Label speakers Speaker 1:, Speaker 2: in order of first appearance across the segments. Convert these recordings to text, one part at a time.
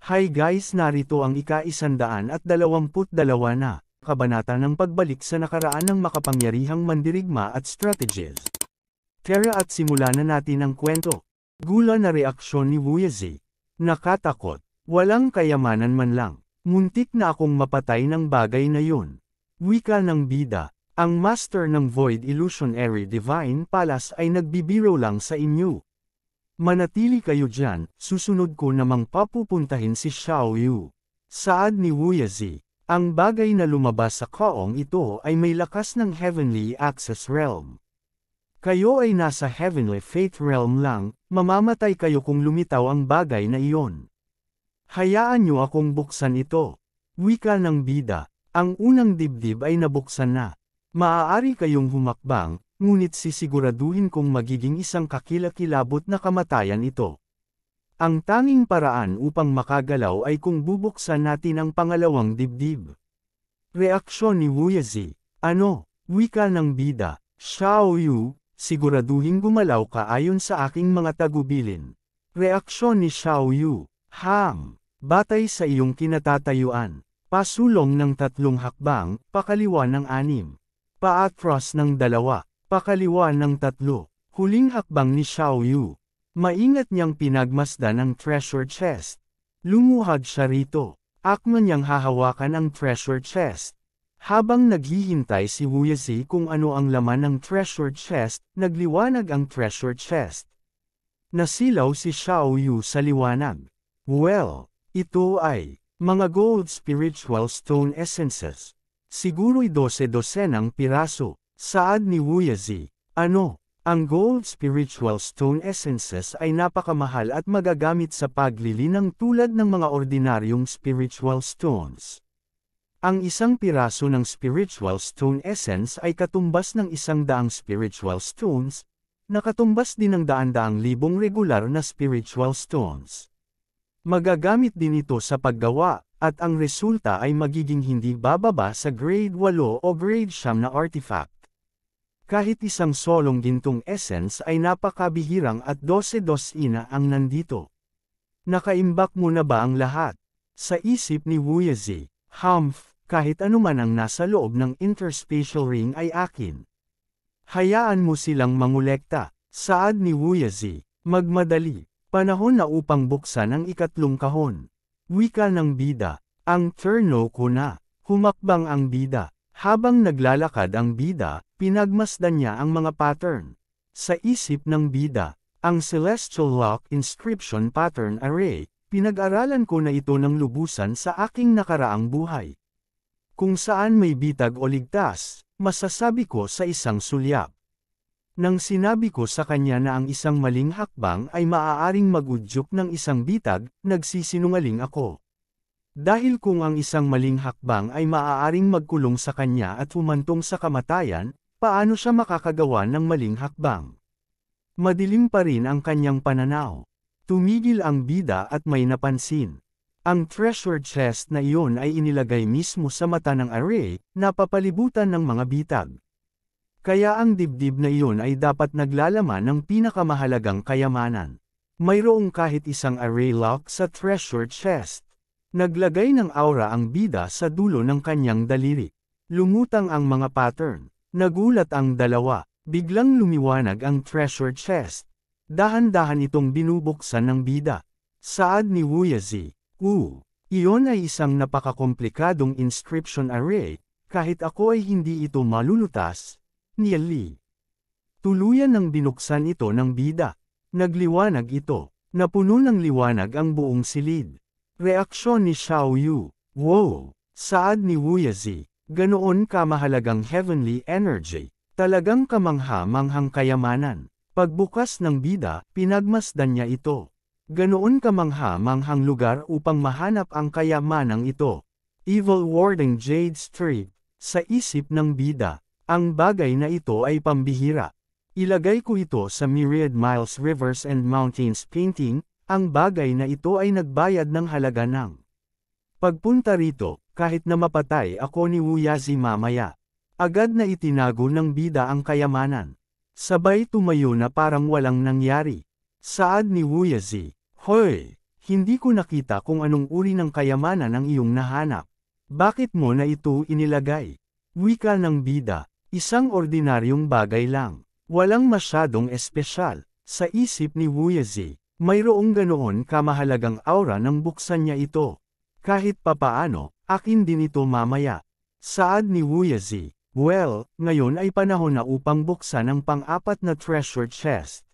Speaker 1: Hi guys, narito ang ika-122 na kabanata ng pagbalik sa nakaraan ng makapangyarihang mandirigma at strategies. Tara at simulan na natin ang kwento. Gula na reaksyon ni Wuyazi. Nakatakot. Walang kayamanan man lang. Muntik na akong mapatay ng bagay na yun. Wika ng bida. Ang master ng Void Illusionary Divine Palace ay nagbibiro lang sa inyo. Manatili kayo dyan, susunod ko namang papupuntahin si Xiao Yu. Saad ni Wuyazi. Ang bagay na lumabas sa kaong ito ay may lakas ng Heavenly Access Realm. Kayo ay nasa Heavenly Fate Realm lang, mamamatay kayo kung lumitaw ang bagay na iyon. Hayaan niyo akong buksan ito. Wika ng bida. Ang unang dibdib ay nabuksan na. Maaari kayong humakbang, ngunit sisiguraduhin kong magiging isang kakilakilabot na kamatayan ito. Ang tanging paraan upang makagalaw ay kung bubuksan natin ang pangalawang dibdib. Reaksyon ni Wuyazi. Ano? Wika ng bida. Xiao Yu, siguraduhin gumalaw ka ayon sa aking mga tagubilin. Reaksyon ni Xiao Yu. Batay sa iyong kinatatayuan. Pasulong ng 3 hakbang, pakaliwa ng 6. Paatras ng 2. Pakaliwa ng 3. Huling hakbang ni Xiao Yu. Maingat niyang pinagmasdan ang treasure chest. Lumuhad siya rito. Akma niyang hahawakan ang treasure chest. Habang naghihintay si Wuyazi kung ano ang laman ng treasure chest, nagliwanag ang treasure chest. Nasilaw si Xiao Yu sa liwanag. Well, ito ay mga gold spiritual stone essences. Siguro'y 12-dosenang piraso. Saad ni Wuyazi. Ano? Ang gold spiritual stone essences ay napakamahal at magagamit sa paglilinang tulad ng mga ordinaryong spiritual stones. Ang isang piraso ng spiritual stone essence ay katumbas ng 100 spiritual stones, na katumbas din ng 100,000 regular na spiritual stones. Magagamit din ito sa paggawa, at ang resulta ay magiging hindi bababa sa grade 8 o grade 9 na artifact. Kahit isang solong gintong essence ay napakabihirang at 12-12 ang nandito. Nakaimbak mo na ba ang lahat? Sa isip ni Wuyazi, kahit anuman ang nasa loob ng interspatial ring ay akin. Hayaan mo silang mangolekta. Saad ni Wuyazi, magmadali. Panahon na upang buksan ang 3 kahon. Wika ng bida. Ang turno ko na. Humakbang ang bida. Habang naglalakad ang bida, pinagmasdan niya ang mga pattern. Sa isip ng bida, ang Celestial Lock Inscription Pattern Array, pinag-aralan ko na ito ng lubusan sa aking nakaraang buhay. Kung saan may bitag o ligtas, masasabi ko sa isang sulyap. Nang sinabi ko sa kanya na ang isang maling hakbang ay maaaring mag-udyok ng isang bitag, nagsisinungaling ako. Dahil kung ang isang maling hakbang ay maaaring magkulong sa kanya at humantong sa kamatayan, paano siya makakagawa ng maling hakbang? Madilim pa rin ang kanyang pananaw. Tumigil ang bida at may napansin. Ang treasure chest na iyon ay inilagay mismo sa mata ng array, napapalibutan ng mga bitag. Kaya ang dibdib na iyon ay dapat naglalaman ng pinakamahalagang kayamanan. Mayroong kahit isang array lock sa treasure chest. Naglagay ng aura ang bida sa dulo ng kanyang daliri. Lumutang ang mga pattern. Nagulat ang dalawa. Biglang lumiwanag ang treasure chest. Dahan-dahan itong binubuksan ng bida. Saad ni Wuyazi. Iyon ay isang napakakomplikadong inscription array, kahit ako ay hindi ito malulutas. Niyali. Tuluyan ng binuksan ito ng bida. Nagliwanag ito. Napuno ng liwanag ang buong silid. Reaksyon ni Xiao Yu. Wow! Saad ni Wuyazi. Ganoon kamahalagang heavenly energy. Talagang kamangha-manghang kayamanan. Pagbukas ng bida, pinagmasdan niya ito. Ganoon kamangha-manghang lugar upang mahanap ang kayamanang ito. Evil Warding Jade Street. Sa isip ng bida, ang bagay na ito ay pambihira. Ilagay ko ito sa Myriad Miles Rivers and Mountains painting. Ang bagay na ito ay nagbayad ng halaga ng pagpunta rito, kahit na mapatay ako ni Wuyazi mamaya. Agad na itinago ng bida ang kayamanan. Sabay tumayo na parang walang nangyari. Saad ni Wuyazi. Hoy! Hindi ko nakita kung anong uri ng kayamanan ang iyong nahanap. Bakit mo na ito inilagay? Wika ng bida, isang ordinaryong bagay lang. Walang masyadong espesyal. Sa isip ni Wu Yazi, mayroong ganoon kamahalagang aura nang buksan niya ito. Kahit papaano, akin din ito mamaya. Saad ni Wu Yazi, well, ngayon ay panahon na upang buksan ang pang-apat na treasure chest.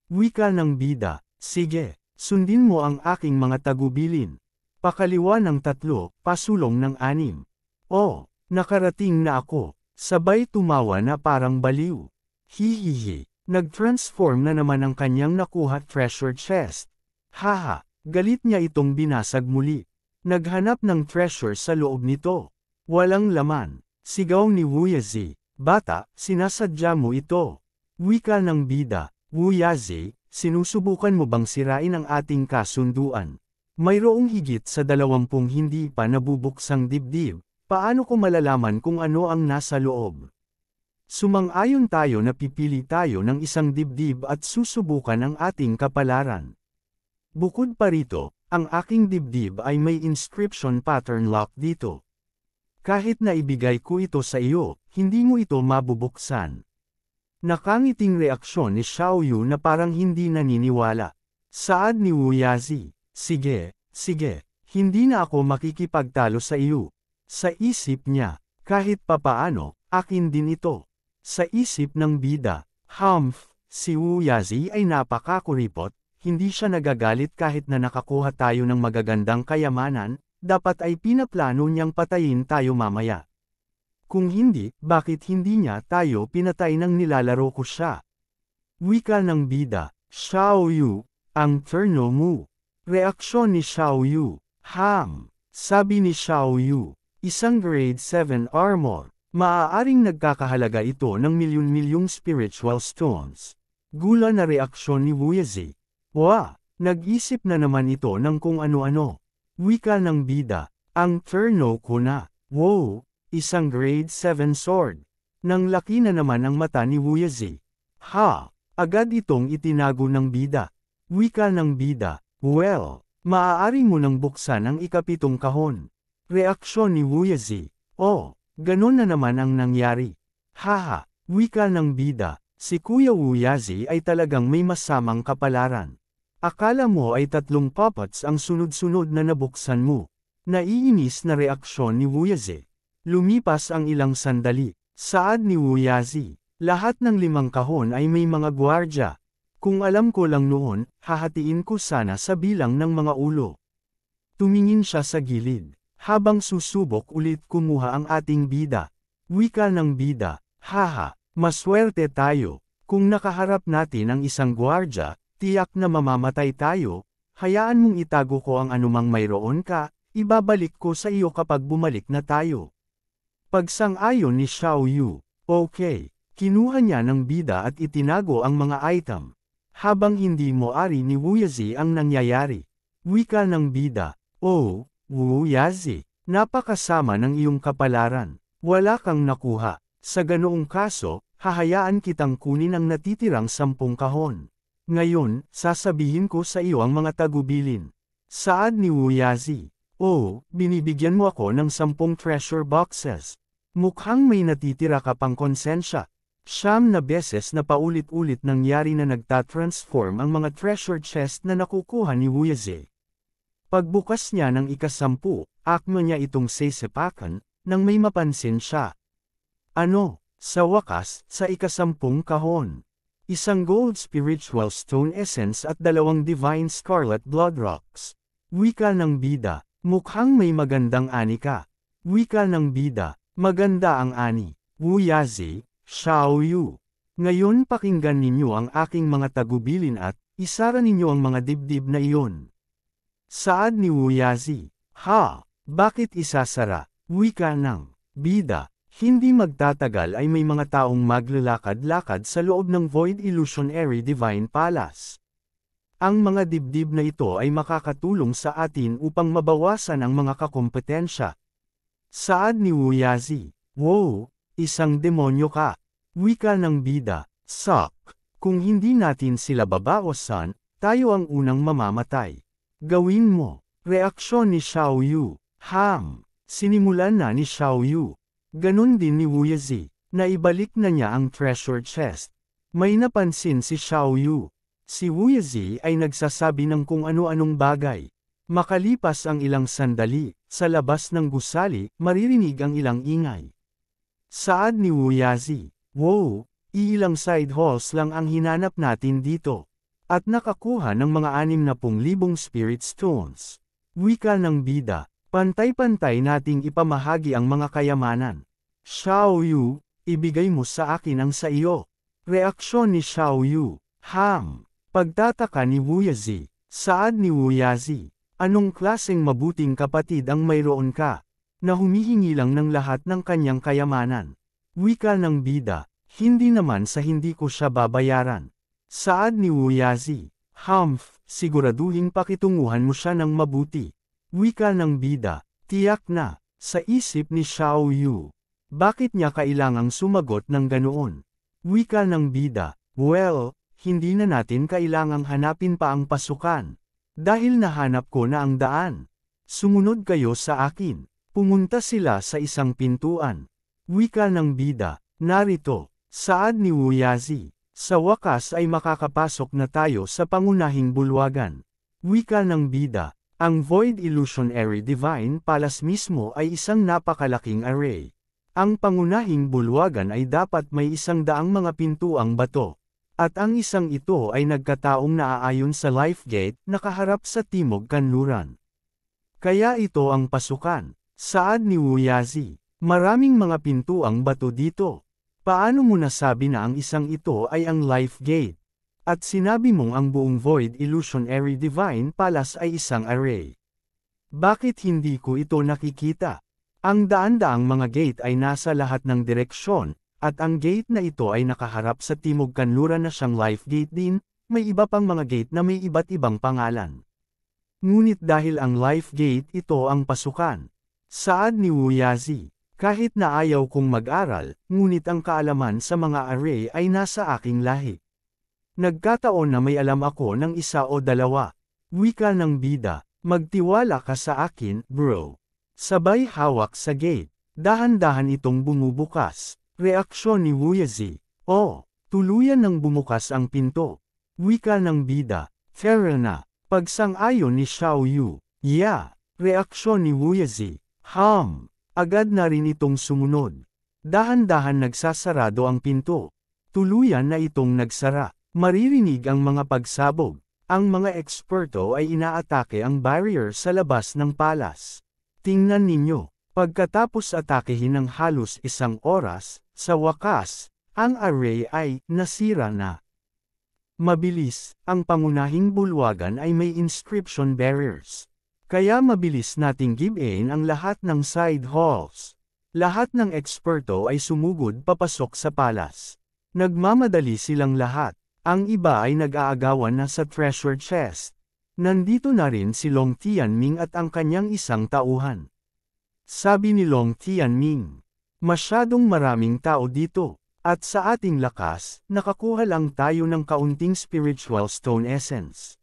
Speaker 1: Wika ng bida, sige, sundin mo ang aking mga tagubilin. Pakaliwa ng 3, pasulong ng 6. Oh, nakarating na ako. Sabay tumawa na parang baliw. Hihihi, nag-transform na naman ang kanyang nakuha treasure chest. Haha, galit niya itong binasag muli. Naghanap ng treasure sa loob nito. Walang laman. Sigaw ni Wu Yazi, bata, sinasadya mo ito. Wika ng bida, Wu Yazi, sinusubukan mo bang sirain ang ating kasunduan? Mayroong higit sa 20 hindi pa nabubuksang dibdib. Paano ko malalaman kung ano ang nasa loob? Sumang-ayon tayo na pipili tayo ng isang dibdib at susubukan ang ating kapalaran. Bukod pa rito, ang aking dibdib ay may inscription pattern lock dito. Kahit na ibigay ko ito sa iyo, hindi mo ito mabubuksan. Nakangiting reaksyon ni Xiao Yu na parang hindi naniniwala. Saad ni Wu Yazi, sige, hindi na ako makikipagtalo sa iyo. Sa isip niya, kahit papaano, akin din ito. Sa isip ng bida, si Wu Yazi ay napakakuripot, hindi siya nagagalit kahit na nakakuha tayo ng magagandang kayamanan, dapat ay pinaplano niyang patayin tayo mamaya. Kung hindi, bakit hindi niya tayo pinatay nang nilalaro ko siya? Wika ng bida, Xiao Yu, ang turno mo. Reaksyon ni Xiao Yu, sabi ni Xiao Yu, isang grade 7 armor. Maaaring nagkakahalaga ito ng milyon-milyong spiritual stones. Gula na reaksyon ni Wu Yazi. Nag-isip na naman ito ng kung ano-ano. Wika ng bida, ang turno ko na. Wow, isang grade 7 sword. Nang laki na naman ang mata ni Wu Yazi. Agad itong itinago ng bida. Wika ng bida, well, maaari mo nang buksan ang ika-7 kahon. Reaksyon ni Wu Yazi, ganon na naman ang nangyari. Wika ng bida, si Kuya Wu Yazi ay talagang may masamang kapalaran. Akala mo ay 3 puppets ang sunod-sunod na nabuksan mo. Naiinis na reaksyon ni Wu Yazi. Lumipas ang ilang sandali. Saad ni Wu Yazi, lahat ng 5 kahon ay may mga gwardya. Kung alam ko lang noon, hahatiin ko sana sa bilang ng mga ulo. Tumingin siya sa gilid. Habang susubok ulit kumuha ang ating bida. Wika ng bida, maswerte tayo. Kung nakaharap natin ang isang gwardya, tiyak na mamamatay tayo. Hayaan mong itago ko ang anumang mayroon ka, ibabalik ko sa iyo kapag bumalik na tayo. Pagsang-ayon ni Xiao Yu, okay, kinuha niya ng bida at itinago ang mga item. Habang hindi mo ari ni Wu Yazi ang nangyayari. Wika ng bida, Wu Yazi, napakasama ng iyong kapalaran. Wala kang nakuha. Sa ganoong kaso, hahayaan kitang kunin ang natitirang 10 kahon. Ngayon, sasabihin ko sa iyo ang mga tagubilin. Saad ni Wu Yazi, binibigyan mo ako ng 10 treasure boxes. Mukhang may natitira ka pang konsensya. 9 na beses na paulit-ulit nangyari na nagtatransform ang mga treasure chest na nakukuha ni Wu Yazi. Pagbukas niya ng ika-10, akma niya itong sesepakan, nang may mapansin siya. Sa wakas, sa ika-10 kahon. Isang gold spiritual stone essence at 2 divine scarlet blood rocks. Wika ng bida, mukhang may magandang ani ka. Wika ng bida, maganda ang ani. Wu Yazi, Xiao Yu. Ngayon pakinggan ninyo ang aking mga tagubilin at isara ninyo ang mga dibdib na iyon. Saad ni Wu Yazi, bakit isasara? Wika ng bida, hindi magtatagal ay may mga taong maglalakad-lakad sa loob ng Void Illusionary Divine Palace. Ang mga dibdib na ito ay makakatulong sa atin upang mabawasan ang mga kakompetensya. Saad ni Wu Yazi, wow, isang demonyo ka. Wika ng bida, kung hindi natin sila babawasan, tayo ang unang mamamatay. Gawin mo. Reaksyon ni Xiao Yu. Sinimulan na ni Xiao Yu. Ganon din ni Wu Yazi. Naibalik na niya ang treasure chest. May napansin si Xiao Yu. Si Wu Yazi ay nagsasabi ng kung ano-anong bagay. Makalipas ang ilang sandali, sa labas ng gusali, maririnig ang ilang ingay. Saad ni Wu Yazi. Wow, ilang side halls lang ang hinanap natin dito. At nakakuha ng mga 60,000 spirit stones. Wika ng bida, pantay-pantay nating ipamahagi ang mga kayamanan. Xiao Yu, ibigay mo sa akin ang sa iyo. Reaksyon ni Xiao Yu. Pagtataka ni Wu Yazi. Saad ni Wu Yazi. Anong klaseng mabuting kapatid ang mayroon ka? Na humihingi lang ng lahat ng kanyang kayamanan. Wika ng bida, hindi naman sa hindi ko siya babayaran. Saad ni Wu Yazi. Siguraduhin pakitunguhan mo siya ng mabuti. Wika ng bida, tiyak na, sa isip ni Xiao Yu. Bakit niya kailangang sumagot ng ganoon? Wika ng bida, well, hindi na natin kailangang hanapin pa ang pasukan. Dahil nahanap ko na ang daan. Sumunod kayo sa akin. Pumunta sila sa isang pintuan. Wika ng bida, narito, saad ni Wu Yazi. Sa wakas ay makakapasok na tayo sa pangunahing bulwagan. Wika ng bida, ang Void Illusionary Divine Palace mismo ay isang napakalaking array. Ang pangunahing bulwagan ay dapat may 100 mga pintuang bato. At ang isang ito ay nagkataong naaayon sa Life Gate nakaharap sa Timog Kanluran. Kaya ito ang pasukan. Saad ni Wu Yazi, maraming mga pintuang bato dito. Paano mo nasabi na ang isang ito ay ang Life Gate? At sinabi mong ang buong Void Illusionary Divine Palace ay isang array. Bakit hindi ko ito nakikita? Ang daan-daang mga gate ay nasa lahat ng direksyon, at ang gate na ito ay nakaharap sa Timog Kanluran na siyang Life Gate din, may iba pang mga gate na may iba't ibang pangalan. Ngunit dahil ang Life Gate ito ang pasukan. Saad ni Wu Yazi. Kahit na ayaw kong mag-aral, ngunit ang kaalaman sa mga array ay nasa aking lahi. Nagkataon na may alam ako ng 1 o 2. Wika ng bida, magtiwala ka sa akin, bro. Sabay hawak sa gate. Dahan-dahan itong bumubukas. Reaksyon ni Wu Yazi. Tuluyan nang bumukas ang pinto. Wika ng bida, fair na. Pagsang-ayon ni Xiao Yu. Yeah. Reaksyon ni Wu Yazi. Agad na rin itong sumunod. Dahan-dahan nagsasarado ang pinto. Tuluyan na itong nagsara. Maririnig ang mga pagsabog. Ang mga eksperto ay inaatake ang barrier sa labas ng palas. Tingnan ninyo. Pagkatapos atakehin ng halos 1 oras, sa wakas, ang array ay nasira na. Mabilis, ang pangunahing bulwagan ay may inscription barriers. Kaya mabilis nating give-in ang lahat ng side halls. Lahat ng eksperto ay sumugod papasok sa palas. Nagmamadali silang lahat. Ang iba ay nag-aagawan na sa treasure chest. Nandito na rin si Long Tianming at ang kanyang isang tauhan. Sabi ni Long Tianming, masyadong maraming tao dito, at sa ating lakas, nakakuha lang tayo ng kaunting spiritual stone essence.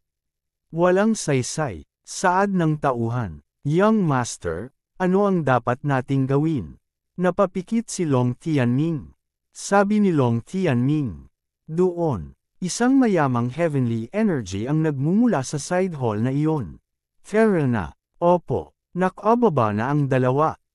Speaker 1: Walang saysay. Saad ng tauhan, Young Master, ano ang dapat nating gawin? Napapikit si Long Tianming. Sabi ni Long Tianming, doon, isang mayamang heavenly energy ang nagmumula sa side hall na iyon. Fair na, opo, nakababa na ang 2.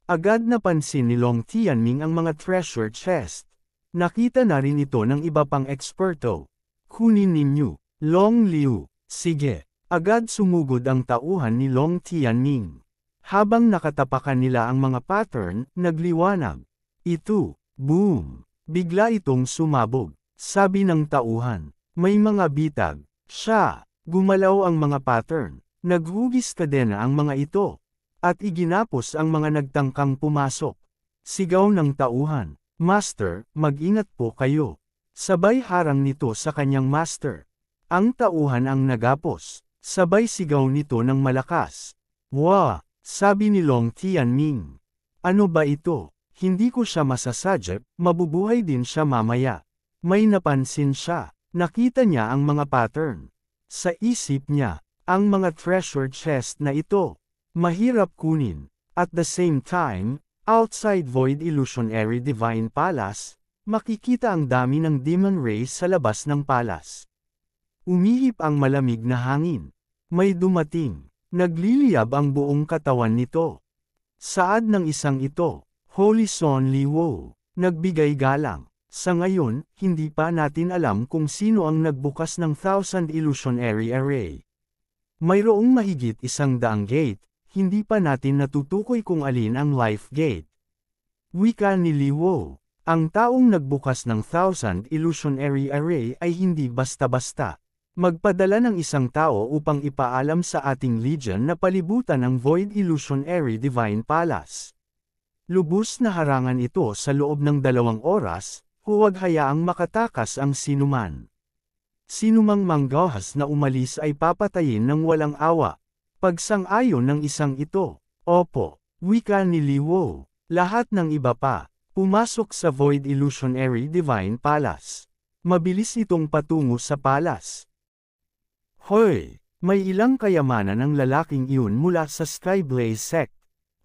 Speaker 1: Agad napansin ni Long Tianming ang mga treasure chest. Nakita na rin ito ng iba pang eksperto. Kunin ninyo, Long Liu, sige. Agad sumugod ang tauhan ni Long Tianming. Habang nakatapakan nila ang mga pattern, nagliwanag. Ito, boom! Bigla itong sumabog. Sabi ng tauhan, may mga bitag. Siya, gumalaw ang mga pattern. Naghugis kadena ang mga ito. At iginapos ang mga nagtangkang pumasok. Sigaw ng tauhan, Master, mag-ingat po kayo. Sabay harang nito sa kanyang master. Ang tauhan ang nagapos. Sabay sigaw nito ng malakas. Wah! Sabi ni Long Tianming. Ano ba ito? Hindi ko siya masasadya, mabubuhay din siya mamaya. May napansin siya. Nakita niya ang mga pattern. Sa isip niya, Ang mga treasure chest na ito, mahirap kunin. At the same time, outside Void Illusionary Divine Palace, makikita ang dami ng demon rays sa labas ng palace. Umihip ang malamig na hangin. May dumating. Nagliliyab ang buong katawan nito. Saad ng isang ito, Holy Son Liwo, nagbigay galang. Sa ngayon, hindi pa natin alam kung sino ang nagbukas ng 1,000 Illusionary Array. Mayroong mahigit 100 gate, hindi pa natin natutukoy kung alin ang life gate. Wika ni Liwo, ang taong nagbukas ng 1,000 Illusionary Array ay hindi basta-basta. Magpadala ng isang tao upang ipaalam sa ating Legion na palibutan ang Void Illusionary Divine Palace. Lubos na harangan ito sa loob ng 2 oras, huwag hayaang makatakas ang sinuman. Sinumang manggahas na umalis ay papatayin ng walang awa. Pagsang-ayon ng isang ito, opo, wika ni Liwo, lahat ng iba pa, pumasok sa Void Illusionary Divine Palace. Mabilis itong patungo sa palace. Hoy! May ilang kayamanan ang lalaking iyon mula sa Skyblaze sect.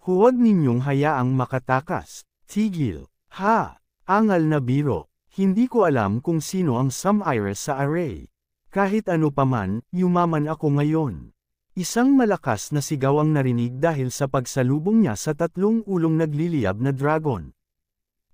Speaker 1: Huwag ninyong hayaang makatakas. Tigil. Ha! Angal na biro. Hindi ko alam kung sino ang Sum-Iris sa array. Kahit ano paman, yumaman ako ngayon. Isang malakas na sigaw ang narinig dahil sa pagsalubong niya sa 3 ulong nagliliyab na dragon.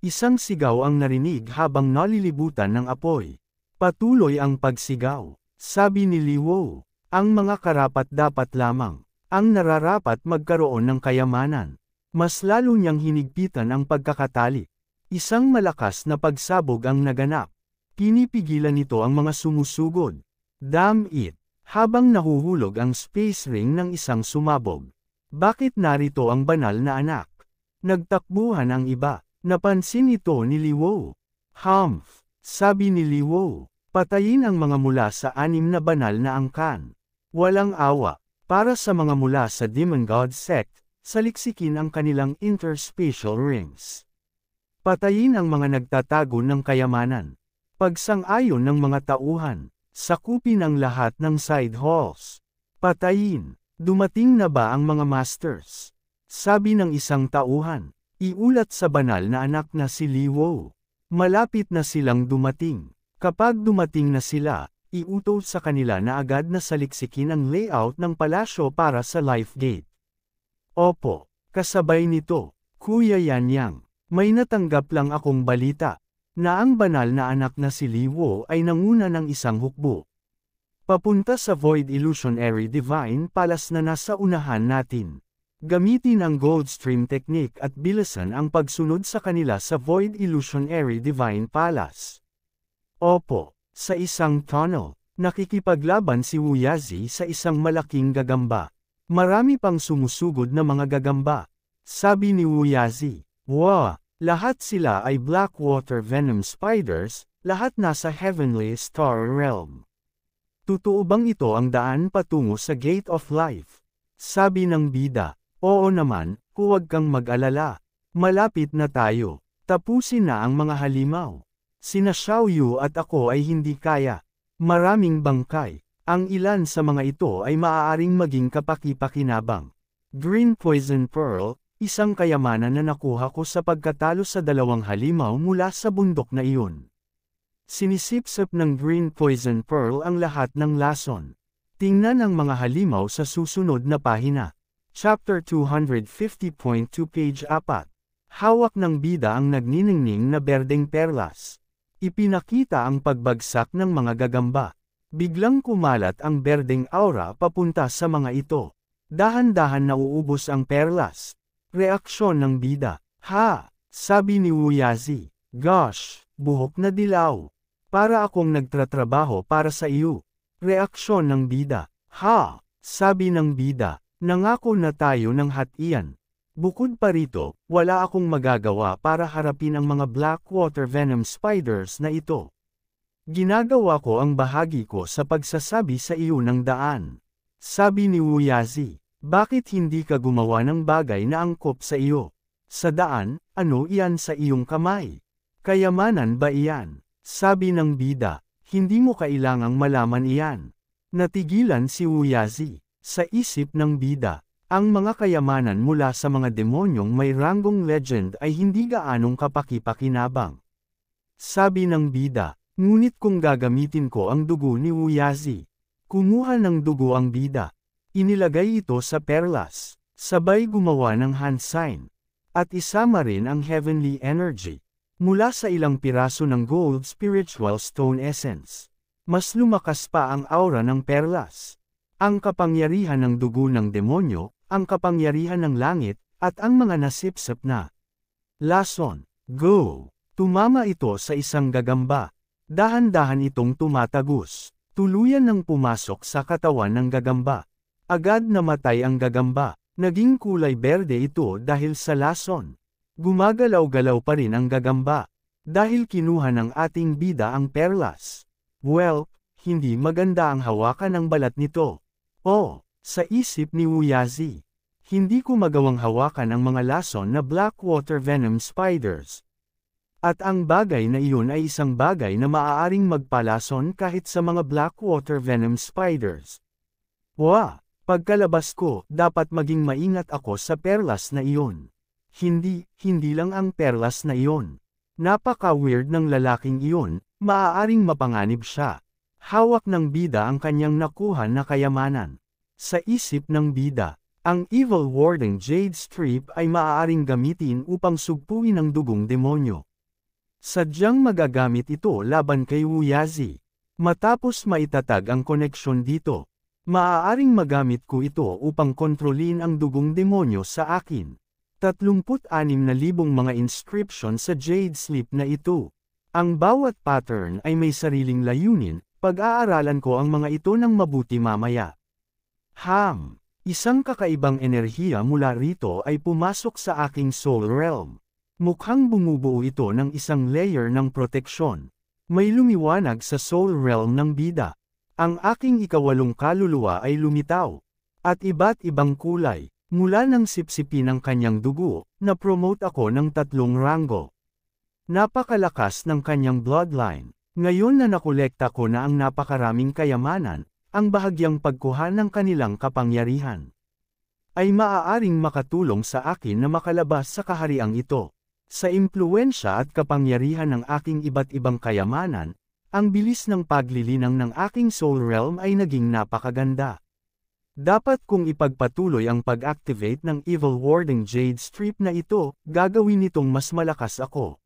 Speaker 1: Isang sigaw ang narinig habang nalilibutan ng apoy. Patuloy ang pagsigaw. Sabi ni Liwo, ang mga karapat dapat lamang, ang nararapat magkaroon ng kayamanan. Mas lalo niyang hinigpitan ang pagkakatali. Isang malakas na pagsabog ang naganap. Pinipigilan nito ang mga sumusugod. Damn it! Habang nahuhulog ang space ring ng isang sumabog. Bakit narito ang banal na anak? Nagtakbuhan ang iba. Napansin ito ni Liwo. Humph! Sabi ni Liwo. Patayin ang mga mula sa 6 na banal na angkan. Walang awa. Para sa mga mula sa Demon God sect, saliksikin ang kanilang interspatial rings. Patayin ang mga nagtatago ng kayamanan. Pagsang-ayon ng mga tauhan. Sakupin ang lahat ng side halls. Patayin. Dumating na ba ang mga masters? Sabi ng isang tauhan. Iulat sa banal na anak na si Liwo. Malapit na silang dumating. Kapag dumating na sila, iutos sa kanila na agad na saliksikin ang layout ng palasyo para sa life gate. Opo, kasabay nito, Kuya Yanyang, may natanggap lang akong balita, na ang banal na anak na si Liwo ay nanguna ng isang hukbo. Papunta sa Void Illusionary Divine Palace na nasa unahan natin. Gamitin ang Goldstream Technique at bilisan ang pagsunod sa kanila sa Void Illusionary Divine Palace. Opo, sa isang tunnel, nakikipaglaban si Wuyazi sa isang malaking gagamba. Marami pang sumusugod na mga gagamba. Sabi ni Wuyazi, wow, lahat sila ay Blackwater Venom Spiders, lahat nasa Heavenly Star Realm. Totoo bang ito ang daan patungo sa Gate of Life? Sabi ng bida, oo naman, huwag kang mag-alala. Malapit na tayo. Tapusin na ang mga halimaw. Sina Xiaoyu at ako ay hindi kaya. Maraming bangkay. Ang ilan sa mga ito ay maaaring maging kapaki-pakinabang. Green Poison Pearl, isang kayamanan na nakuha ko sa pagkatalo sa 2 halimaw mula sa bundok na iyon. Sinisipsip ng Green Poison Pearl ang lahat ng lason. Tingnan ang mga halimaw sa susunod na pahina. Chapter 250.2 page 4. Hawak ng bida ang nagniningning na berdeng perlas. Ipinakita ang pagbagsak ng mga gagamba. Biglang kumalat ang berdeng aura papunta sa mga ito. Dahan-dahan nauubos ang perlas. Reaksyon ng bida. Ha! Sabi ni Wuyazi. Gosh! Buhok na dilaw. Para akong nagtratrabaho para sa iyo. Reaksyon ng bida. Ha! Sabi ng bida. Nangako na tayo ng hatian. Bukod pa rito, wala akong magagawa para harapin ang mga Blackwater Venom Spiders na ito. Ginagawa ko ang bahagi ko sa pagsasabi sa iyo ng daan. Sabi ni Wuyazi, bakit hindi ka gumawa ng bagay na angkop sa iyo? Sa daan, ano iyan sa iyong kamay? Kayamanan ba iyan? Sabi ng bida, hindi mo kailangang malaman iyan. Natigilan si Wuyazi. Sa isip ng bida, ang mga kayamanan mula sa mga demonyong may ranggong legend ay hindi gaanong kapaki-pakinabang. Sabi ng bida, ngunit kung gagamitin ko ang dugo ni Wuyazi. Kumuha ng dugo ang bida. Inilagay ito sa perlas, sabay gumawa ng hand sign. At isama rin ang heavenly energy, mula sa ilang piraso ng gold spiritual stone essence. Mas lumakas pa ang aura ng perlas. Ang kapangyarihan ng dugo ng demonyo, ang kapangyarihan ng langit, at ang mga nasipsip na lason. Go! Tumama ito sa isang gagamba. Dahan-dahan itong tumatagos. Tuluyan nang pumasok sa katawan ng gagamba. Agad namatay ang gagamba. Naging kulay berde ito dahil sa lason. Gumagalaw-galaw pa rin ang gagamba. Dahil kinuha ng ating bida ang perlas. Well, hindi maganda ang hawakan ng balat nito. Oh, sa isip ni Wuyazi. Hindi ko magawang hawakan ang mga lason na blackwater venom spiders. At ang bagay na iyon ay isang bagay na maaaring magpalason kahit sa mga blackwater venom spiders. Wow! Pagkalabas ko, dapat maging maingat ako sa perlas na iyon. Hindi lang ang perlas na iyon. Napaka-weird ng lalaking iyon, maaaring mapanganib siya. Hawak ng bida ang kanyang nakuha na kayamanan. Sa isip ng bida, ang evil warding jade strip ay maaaring gamitin upang sugpuin ang dugong demonyo. Sadyang magagamit ito laban kay Wuyazi. Matapos maitatag ang koneksyon dito, maaaring magamit ko ito upang kontrolin ang dugong demonyo sa akin. 36,000 mga inscription sa jade slip na ito. Ang bawat pattern ay may sariling layunin. Pag-aaralan ko ang mga ito ng mabuti mamaya. Isang kakaibang enerhiya mula rito ay pumasok sa aking soul realm. Mukhang bumubuo ito ng isang layer ng proteksyon. May lumiwanag sa soul realm ng bida. Ang aking ikawalong kaluluwa ay lumitaw. At iba't ibang kulay, mula ng sipsipin ng kanyang dugo, na-promote ako ng 3 ranggo. Napakalakas ng kanyang bloodline. Ngayon na nakolekta ko na ang napakaraming kayamanan, ang bahagyang pagkuha ng kanilang kapangyarihan ay maaaring makatulong sa akin na makalabas sa kahariang ito. Sa impluwensya at kapangyarihan ng aking iba't ibang kayamanan, ang bilis ng paglilinang ng aking soul realm ay naging napakaganda. Dapat kong ipagpatuloy ang pag-activate ng evil warding jade strip na ito, gagawin nitong mas malakas ako.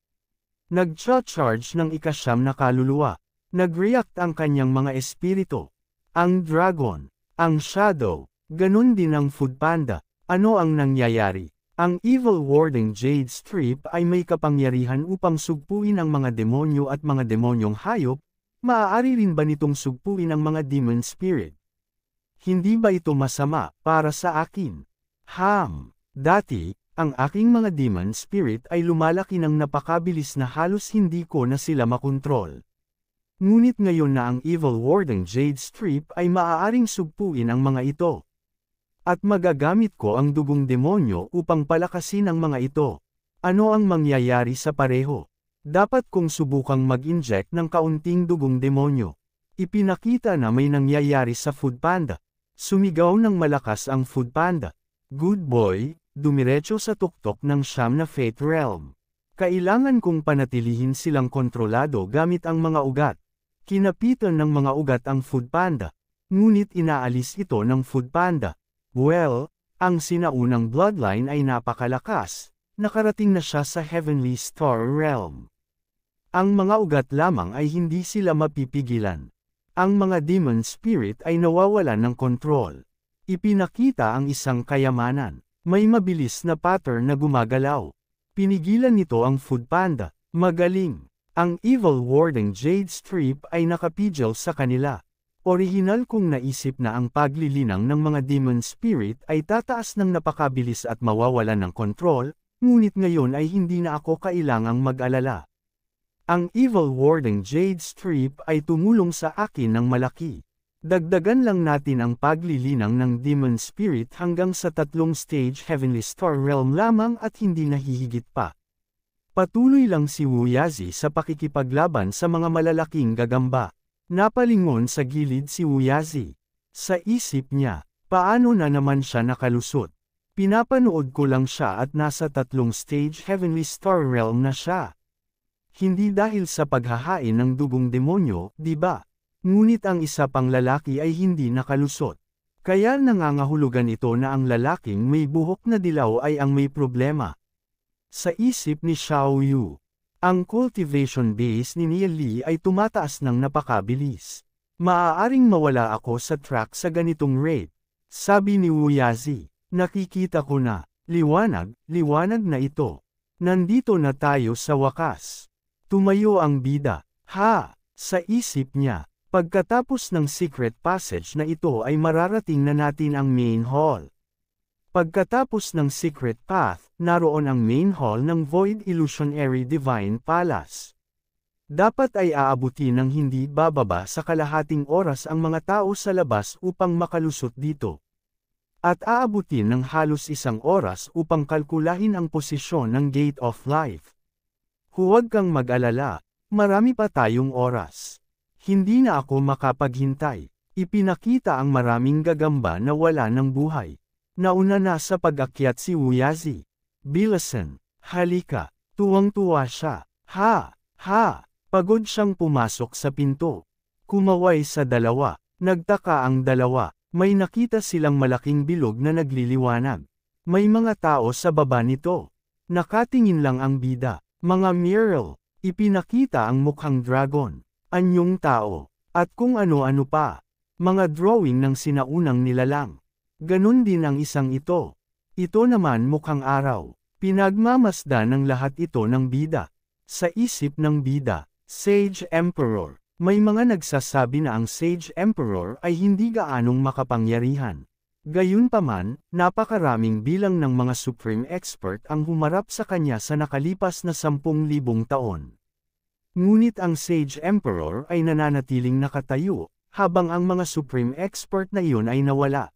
Speaker 1: Nag-charge ng ika-9 na kaluluwa. Nag-react ang kanyang mga espiritu. Ang dragon, ang shadow, ganun din ang food panda. Ano ang nangyayari? Ang evil warding jade strip ay may kapangyarihan upang sugpuin ang mga demonyo at mga demonyong hayop. Maaari rin ba nitong sugpuin ang mga demon spirit? Hindi ba ito masama para sa akin? Dati, ang aking mga demon spirit ay lumalaki ng napakabilis na halos hindi ko na sila makontrol. Ngunit ngayon na ang evil warding jade strip ay maaaring sugpuin ang mga ito. At magagamit ko ang dugong demonyo upang palakasin ang mga ito. Ano ang mangyayari sa pareho? Dapat kong subukang mag-inject ng kaunting dugong demonyo. Ipinakita na may nangyayari sa food panda. Sumigaw ng malakas ang food panda. Good boy, dumiretso sa tuktok ng 9 na fate realm. Kailangan kong panatilihin silang kontrolado gamit ang mga ugat. Kinapitan ng mga ugat ang food panda. Ngunit inaalis ito ng food panda. Well, ang sinaunang bloodline ay napakalakas. Nakarating na siya sa heavenly star realm. Ang mga ugat lamang ay hindi sila mapipigilan. Ang mga demon spirit ay nawawalan ng kontrol. Ipinakita ang isang kayamanan. May mabilis na pattern na gumagalaw. Pinigilan nito ang food panda. Magaling. Ang evil warding jade strip ay nakapigil sa kanila. Orihinal kong naisip na ang paglilinang ng mga demon spirit ay tataas ng napakabilis at mawawalan ng kontrol, ngunit ngayon ay hindi na ako kailangang mag-alala. Ang evil warding jade strip ay tumulong sa akin ng malaki. Dagdagan lang natin ang paglilinang ng demon spirit hanggang sa 3 stage heavenly star realm lamang at hindi nahihigit pa. Patuloy lang si Wuyazi sa pakikipaglaban sa mga malalaking gagamba. Napalingon sa gilid si Wuyazi. Sa isip niya, paano na naman siya nakalusot? Pinapanood ko lang siya at nasa 3 stage Heavenly Star Realm na siya. Hindi dahil sa paghahain ng dugong demonyo, di ba? Ngunit ang isa pang lalaki ay hindi nakalusot. Kaya nangangahulugan ito na ang lalaking may buhok na dilaw ay ang may problema. Sa isip ni Xiao Yu, ang cultivation base ni Nia Li ay tumataas ng napakabilis. Maaaring mawala ako sa track sa ganitong rate, sabi ni Wu Yazi. Nakikita ko na, liwanag na ito. Nandito na tayo sa wakas. Tumayo ang bida. Ha! Sa isip niya, pagkatapos ng secret passage na ito ay mararating na natin ang main hall. Pagkatapos ng secret path, naroon ang main hall ng Void Illusionary Divine Palace. Dapat ay aabuti ng hindi bababa sa kalahating oras ang mga tao sa labas upang makalusot dito. At aabutin ng halos 1 oras upang kalkulahin ang posisyon ng Gate of Life. Huwag kang mag-alala, marami pa tayong oras. Hindi na ako makapaghintay. Ipinakita ang maraming gagamba na wala ng buhay. Nauna na sa pag-akyat si Wu Yazi. Bilasan, halika, tuwang-tuwa siya. Ha! Pagod siyang pumasok sa pinto. Kumaway sa dalawa. Nagtaka ang dalawa. May nakita silang malaking bilog na nagliliwanag. May mga tao sa baba nito. Nakatingin lang ang bida. Mga mural. Ipinakita ang mukhang dragon. Anyong tao. At kung ano-ano pa. Mga drawing ng sinaunang nilalang. Ganon din ang isang ito. Ito naman mukhang araw. Pinagmamasdan ng lahat ito ng bida. Sa isip ng bida, Sage Emperor. May mga nagsasabi na ang Sage Emperor ay hindi gaanong makapangyarihan. Gayunpaman, napakaraming bilang ng mga Supreme Expert ang humarap sa kanya sa nakalipas na 10,000 taon. Ngunit ang Sage Emperor ay nananatiling nakatayo, habang ang mga Supreme Expert na iyon ay nawala.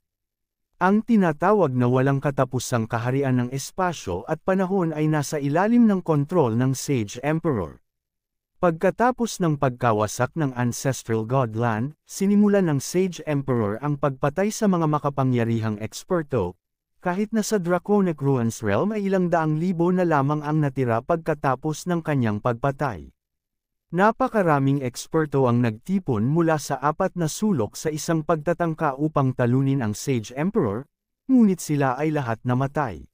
Speaker 1: Ang tinatawag na walang katapusang kaharian ng espasyo at panahon ay nasa ilalim ng kontrol ng Sage Emperor. Pagkatapos ng pagkawasak ng Ancestral Godland, sinimulan ng Sage Emperor ang pagpatay sa mga makapangyarihang eksperto, kahit na sa Draconic Ruins Realm ay 100,000 na lamang ang natira pagkatapos ng kanyang pagpatay. Napakaraming eksperto ang nagtipon mula sa 4 na sulok sa isang pagtatangka upang talunin ang Sage Emperor, ngunit sila ay lahat namatay.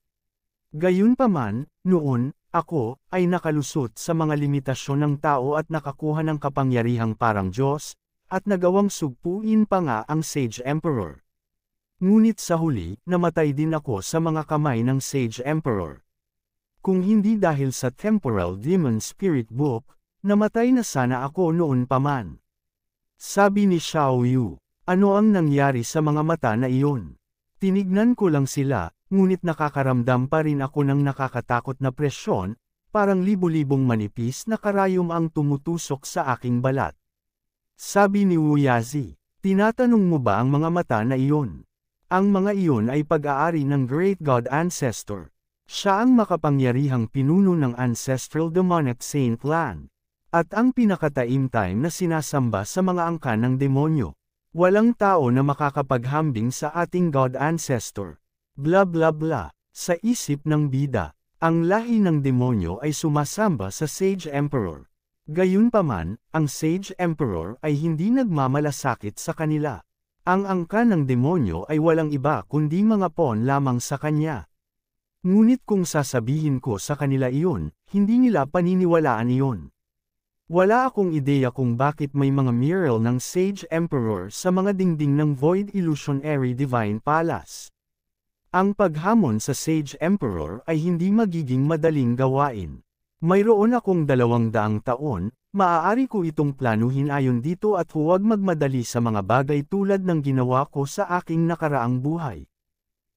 Speaker 1: Gayunpaman, noon, ako, ay nakalusot sa mga limitasyon ng tao at nakakuha ng kapangyarihang parang Diyos, at nagawang sugpuin pa nga ang Sage Emperor. Ngunit sa huli, namatay din ako sa mga kamay ng Sage Emperor. Kung hindi dahil sa Temporal Demon Spirit Book, namatay na sana ako noon pa man. Sabi ni Xiao Yu, ano ang nangyari sa mga mata na iyon? Tinignan ko lang sila, ngunit nakakaramdam pa rin ako ng nakakatakot na presyon, parang libo-libong manipis na karayom ang tumutusok sa aking balat. Sabi ni Wu Yazi, tinatanong mo ba ang mga mata na iyon? Ang mga iyon ay pag-aari ng Great God Ancestor. Siya ang makapangyarihang pinuno ng Ancestral Demonic Saint Land. At ang pinakataimtime na sinasamba sa mga angkan ng demonyo. Walang tao na makakapaghambing sa ating God Ancestor. Bla bla bla. Sa isip ng bida, ang lahi ng demonyo ay sumasamba sa Sage Emperor. Gayunpaman, ang Sage Emperor ay hindi nagmamalasakit sa kanila. Ang angkan ng demonyo ay walang iba kundi mga pawn lamang sa kanya. Ngunit kung sasabihin ko sa kanila iyon, hindi nila paniniwalaan iyon. Wala akong ideya kung bakit may mga mural ng Sage Emperor sa mga dingding ng Void Illusionary Divine Palace. Ang paghamon sa Sage Emperor ay hindi magiging madaling gawain. Mayroon akong 200 taon, maaari ko itong planuhin ayon dito at huwag magmadali sa mga bagay tulad ng ginawa ko sa aking nakaraang buhay.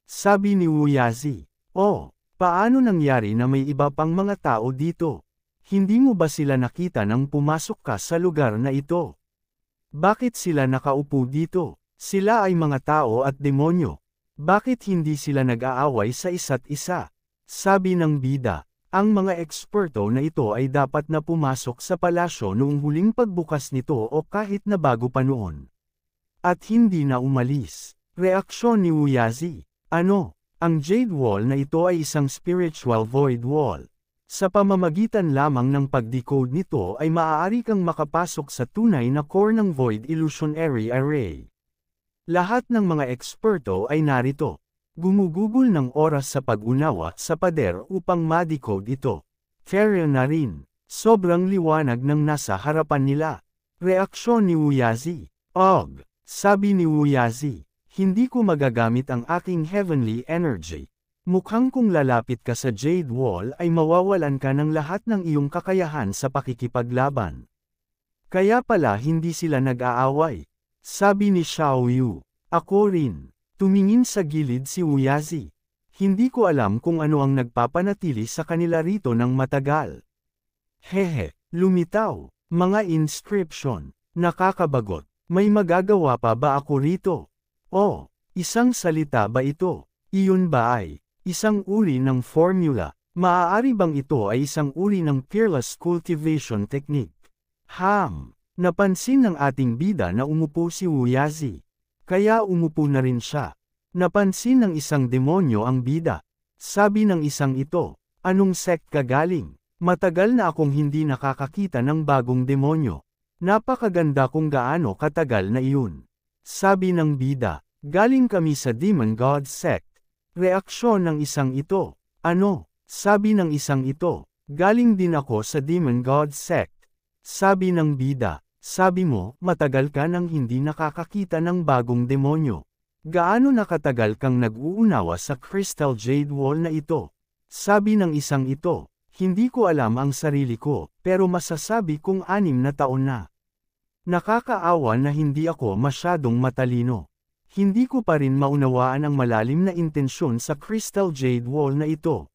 Speaker 1: Sabi ni Wu Yazi, oh, paano nangyari na may iba pang mga tao dito? Hindi mo ba sila nakita nang pumasok ka sa lugar na ito? Bakit sila nakaupo dito? Sila ay mga tao at demonyo. Bakit hindi sila nag-aaway sa isa't isa? Sabi ng bida, ang mga eksperto na ito ay dapat na pumasok sa palasyo noong huling pagbukas nito o kahit na bago pa noon. at hindi na umalis. Reaksyon ni Uyazi. Ano? Ang Jade Wall na ito ay isang spiritual void wall. Sa pamamagitan lamang ng pag-decode nito ay maaari kang makapasok sa tunay na core ng Void Illusionary Array. Lahat ng mga eksperto ay narito. Gumugugol ng oras sa pag-unawa sa pader upang ma-decode ito. Kaya na rin. Sobrang liwanag ng nasa harapan nila. Reaksyon ni Uyazi. Og, sabi ni Uyazi, hindi ko magagamit ang aking heavenly energy. Mukhang kung lalapit ka sa Jade Wall ay mawawalan ka ng lahat ng iyong kakayahan sa pakikipaglaban. Kaya pala hindi sila nag-aaway. Sabi ni Xiao Yu. Ako rin. Tumingin sa gilid si Uyazi. Hindi ko alam kung ano ang nagpapanatili sa kanila rito ng matagal. Hehe, lumitaw. Mga inscription. Nakakabagot. May magagawa pa ba ako rito? Oh, isang salita ba ito? Iyon ba ay isang uri ng formula? Maaari bang ito ay isang uri ng peerless cultivation technique? Napansin ng ating bida na umupo si Uyazi. Kaya umupo na rin siya. Napansin ng isang demonyo ang bida. Sabi ng isang ito, anong sect ka galing? Matagal na akong hindi nakakakita ng bagong demonyo. Napakaganda kung gaano katagal na iyon. Sabi ng bida, galing kami sa Demon God sect. Reaksyon ng isang ito, ano? Sabi ng isang ito, galing din ako sa Demon God sect. Sabi ng bida, sabi mo, matagal ka nang hindi nakakakita ng bagong demonyo. Gaano nakatagal kang nag-uunawa sa Crystal Jade Wall na ito? Sabi ng isang ito, hindi ko alam ang sarili ko, pero masasabi kong 6 na taon na. Nakakaawa na hindi ako masyadong matalino. Hindi ko pa rin maunawaan ang malalim na intensyon sa Crystal Jade Wall na ito.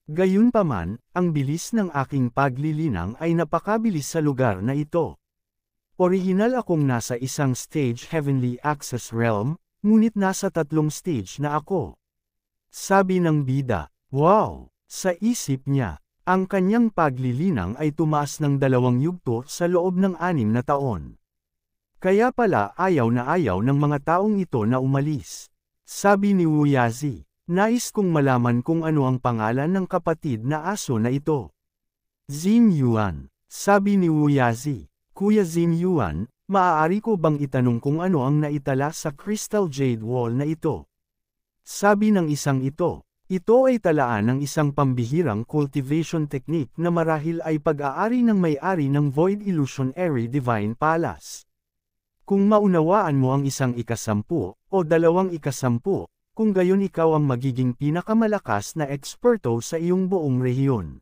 Speaker 1: Gayunpaman, ang bilis ng aking paglilinang ay napakabilis sa lugar na ito. Orihinal akong nasa isang stage Heavenly Access Realm, ngunit nasa 3 stage na ako. Sabi ng bida, wow! Sa isip niya, ang kanyang paglilinang ay tumaas ng 2 yugto sa loob ng 6 na taon. Kaya pala ayaw ng mga taong ito na umalis. Sabi ni Uyazi, nais kong malaman kung ano ang pangalan ng kapatid na aso na ito. Xin Yuan. Sabi ni Uyazi, Kuya Xin Yuan, maaari ko bang itanong kung ano ang naitala sa Crystal Jade Wall na ito? Sabi ng isang ito ay talaan ng isang pambihirang cultivation technique na marahil ay pag-aari ng may-ari ng Void Illusionary Divine Palace. Kung maunawaan mo ang 1 ikasampu o 2 ikasampu, kung gayon ikaw ang magiging pinakamalakas na eksperto sa iyong buong rehiyon.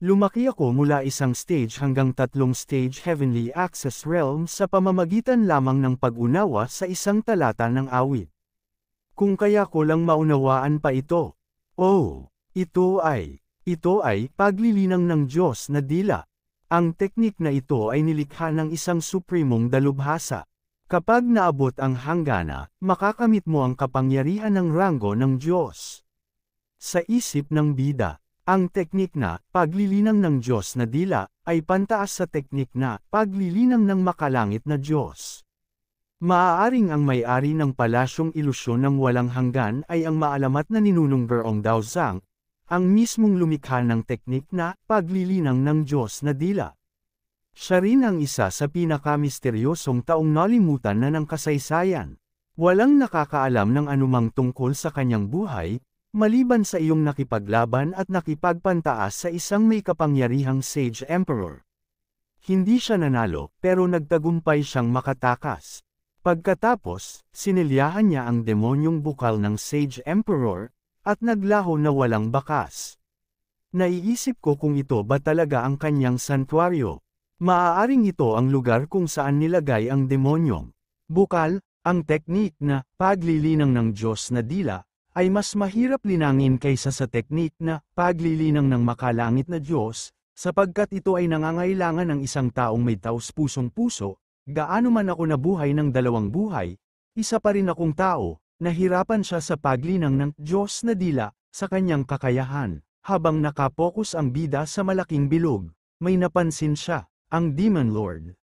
Speaker 1: Lumaki ako mula 1 stage hanggang 3 stage Heavenly Access Realm sa pamamagitan lamang ng pag-unawa sa isang talata ng awit. Kung kaya ko lang maunawaan pa ito. Oh, ito ay paglilinang ng Diyos na dila. Ang teknik na ito ay nilikha ng isang supremong dalubhasa. Kapag naabot ang hanggana, makakamit mo ang kapangyarihan ng ranggo ng Diyos. Sa isip ng bida, ang teknik na paglilinang ng Diyos na dila ay pantaas sa teknik na paglilinang ng makalangit na Diyos. Maaaring ang may-ari ng palasyong ilusyon ng walang hanggan ay ang maalamat na ninunong Berong Daozang, ang mismong lumikha ng teknik na paglilinang ng Diyos na dila. Siya rin ang isa sa pinakamisteryosong taong nalimutan na ng kasaysayan. Walang nakakaalam ng anumang tungkol sa kanyang buhay, maliban sa iyong nakipaglaban at nakipagpantaas sa isang may kapangyarihang Sage Emperor. Hindi siya nanalo, pero nagtagumpay siyang makatakas. Pagkatapos, sinilyahan niya ang demonyong bukal ng Sage Emperor, at naglaho na walang bakas. Naiisip ko kung ito ba talaga ang kanyang santuaryo. Maaaring ito ang lugar kung saan nilagay ang demonyong bukal. Ang teknik na paglilinang ng Diyos na dila ay mas mahirap linangin kaysa sa teknik na paglilinang ng makalangit na Diyos, sapagkat ito ay nangangailangan ng isang taong may taos-pusong puso. Gaano man ako nabuhay ng 2 buhay, isa pa rin akong tao. Nahirapan siya sa paglinang ng Diyos na dila sa kanyang kakayahan. Habang nakapokus ang bida sa malaking bilog, may napansin siya, ang Demon Lord.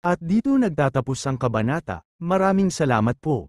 Speaker 1: At dito nagtatapos ang kabanata. Maraming salamat po.